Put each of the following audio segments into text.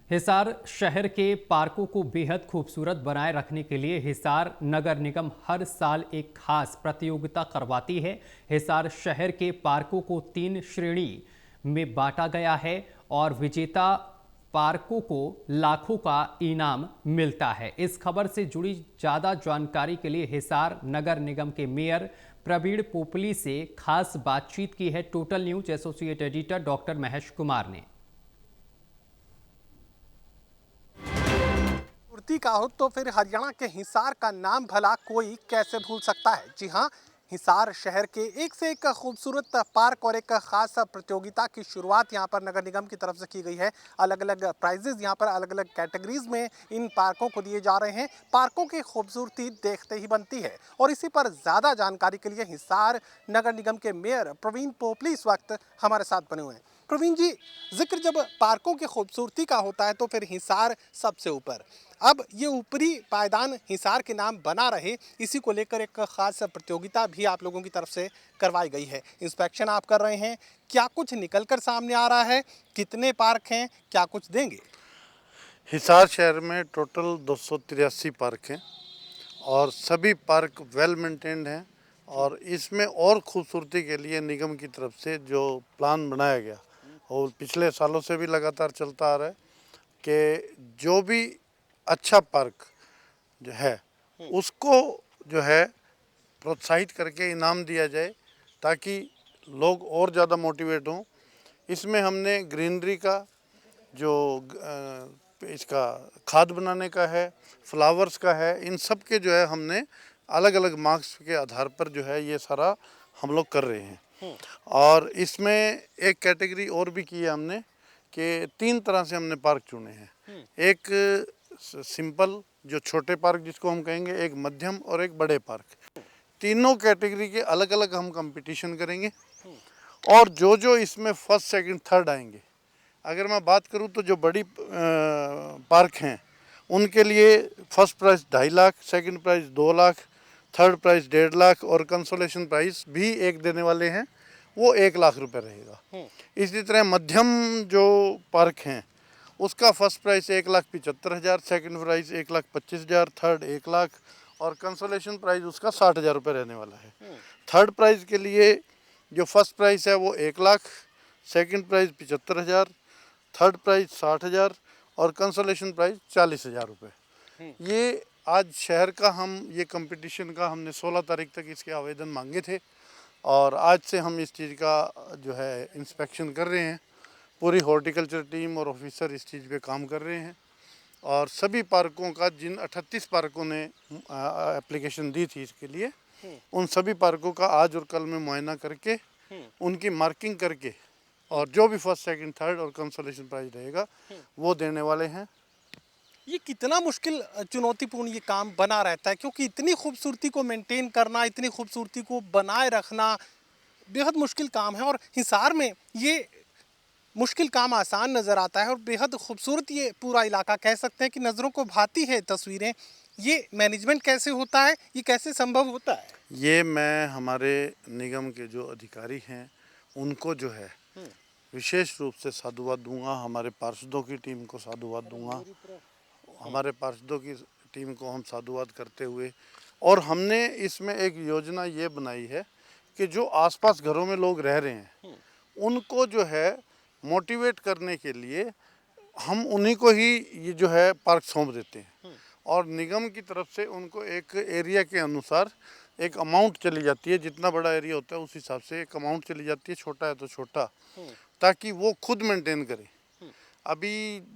हिसार शहर के पार्कों को बेहद खूबसूरत बनाए रखने के लिए हिसार नगर निगम हर साल एक खास प्रतियोगिता करवाती है। हिसार शहर के पार्कों को 3 श्रेणी में बांटा गया है और विजेता पार्कों को लाखों का इनाम मिलता है। इस खबर से जुड़ी ज़्यादा जानकारी के लिए हिसार नगर निगम के मेयर प्रवीण पोपली से खास बातचीत की है total news associate editor doctor Mahesh Kumar ने। खूबसूरती का हो तो फिर हरियाणा के हिसार का नाम भला कोई कैसे भूल सकता है। जी हाँ, हिसार शहर के एक से एक खूबसूरत पार्क और एक खास प्रतियोगिता की शुरुआत यहाँ पर नगर निगम की तरफ से की गई है। अलग अलग प्राइजेज यहाँ पर अलग अलग कैटेगरीज में इन पार्कों को दिए जा रहे हैं। पार्कों की खूबसूरती देखते ही बनती है और इसी पर ज़्यादा जानकारी के लिए हिसार नगर निगम के मेयर प्रवीण पोपली इस वक्त हमारे साथ बने हुए हैं। प्रवीण जी, जिक्र जब पार्कों की खूबसूरती का होता है तो फिर हिसार सबसे ऊपर। अब ये ऊपरी पायदान हिसार के नाम बना रहे, इसी को लेकर एक खास प्रतियोगिता भी आप लोगों की तरफ से करवाई गई है। इंस्पेक्शन आप कर रहे हैं, क्या कुछ निकलकर सामने आ रहा है? कितने पार्क हैं, क्या कुछ देंगे? हिसार शहर में टोटल 283 पार्क हैं और सभी पार्क वेल मेंटेन्ड हैं और इसमें और खूबसूरती के लिए निगम की तरफ से जो प्लान बनाया गया और पिछले सालों से भी लगातार चलता आ रहा है कि जो भी अच्छा पार्क जो है उसको जो है प्रोत्साहित करके इनाम दिया जाए ताकि लोग और ज़्यादा मोटिवेट हों। इसमें हमने ग्रीनरी का जो इसका खाद बनाने का है, फ्लावर्स का है, इन सब के जो है हमने अलग अलग मार्क्स के आधार पर जो है ये सारा हम लोग कर रहे हैं। और इसमें एक कैटेगरी और भी की है हमने कि 3 तरह से हमने पार्क चुने हैं। एक सिंपल जो छोटे पार्क जिसको हम कहेंगे, एक मध्यम और एक बड़े पार्क। तीनों कैटेगरी के अलग अलग हम कंपटीशन करेंगे और जो जो इसमें फर्स्ट सेकंड थर्ड आएंगे, अगर मैं बात करूं तो जो बड़ी पार्क हैं उनके लिए first prize 2.5 lakh, second prize 2 lakh, third prize 1.5 lakh और कंसोलेशन प्राइज़ भी एक देने वाले हैं, वो 1 लाख रुपए रहेगा। इसी तरह मध्यम जो पार्क हैं उसका first prize 1,75,000, second prize 1,25,000, third 1 lakh और कंसोलेशन प्राइज़ उसका 60,000 रुपये रहने वाला है। थर्ड प्राइज़ के लिए जो फर्स्ट प्राइज़ है वो 1 lakh, second prize 75,000, third prize 60,000 और कंसोलेशन प्राइज़ 40,000 रुपये। ये आज शहर का हम ये कंपटीशन का हमने 16 तारीख तक इसके आवेदन मांगे थे और आज से हम इस चीज़ का जो है इंस्पेक्शन कर रहे हैं। पूरी हॉर्टिकल्चर टीम और ऑफिसर इस चीज़ पे काम कर रहे हैं और सभी पार्कों का, जिन 38 पार्कों ने एप्लीकेशन दी थी इसके लिए, उन सभी पार्कों का आज और कल में मुआयना करके उनकी मार्किंग करके और जो भी फर्स्ट सेकंड थर्ड और कंसोलेशन प्राइज रहेगा वो देने वाले हैं। ये कितना मुश्किल चुनौतीपूर्ण ये काम बना रहता है, क्योंकि इतनी खूबसूरती को मेंटेन करना, इतनी खूबसूरती को बनाए रखना बेहद मुश्किल काम है और हिसार में ये मुश्किल काम आसान नज़र आता है और बेहद खूबसूरत ये पूरा इलाका कह सकते हैं कि नज़रों को भाती है तस्वीरें। ये मैनेजमेंट कैसे होता है, ये कैसे संभव होता है? ये मैं हमारे निगम के जो अधिकारी हैं उनको जो है विशेष रूप से साधुवाद दूंगा, हमारे पार्षदों की टीम को साधुवाद दूंगा, हमारे पार्षदों की टीम को हम साधुवाद करते हुए, और हमने इसमें एक योजना ये बनाई है कि जो आसपास घरों में लोग रह रहे हैं उनको जो है मोटिवेट करने के लिए हम उन्हीं को ही ये जो है पार्क सौंप देते हैं और निगम की तरफ से उनको एक एरिया के अनुसार एक अमाउंट चली जाती है। जितना बड़ा एरिया होता है उस हिसाब से एक अमाउंट चली जाती है, छोटा है तो छोटा, ताकि वो खुद मेंटेन करे। अभी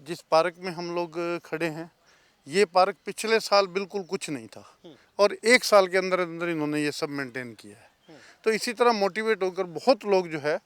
जिस पार्क में हम लोग खड़े हैं ये पार्क पिछले साल बिल्कुल कुछ नहीं था और 1 साल के अंदर अंदर इन्होंने ये सब मेंटेन किया है। तो इसी तरह मोटिवेट होकर बहुत लोग जो है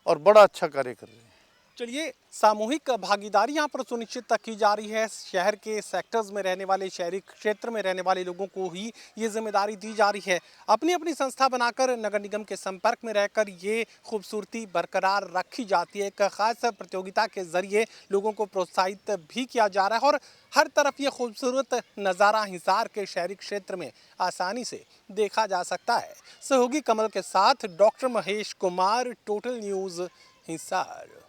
और बड़ा अच्छा कार्य कर रहे हैं। चलिए, सामूहिक भागीदारी यहाँ पर सुनिश्चित की जा रही है। शहर के सेक्टर्स में रहने वाले, शहरी क्षेत्र में रहने वाले लोगों को ही ये जिम्मेदारी दी जा रही है। अपनी अपनी संस्था बनाकर नगर निगम के संपर्क में रहकर ये खूबसूरती बरकरार रखी जाती है। एक खास प्रतियोगिता के जरिए लोगों को प्रोत्साहित भी किया जा रहा है और हर तरफ ये खूबसूरत नज़ारा हिसार के शहरी क्षेत्र में आसानी से देखा जा सकता है। सहयोगी कमल के साथ doctor Mahesh Kumar, total news, Hisar.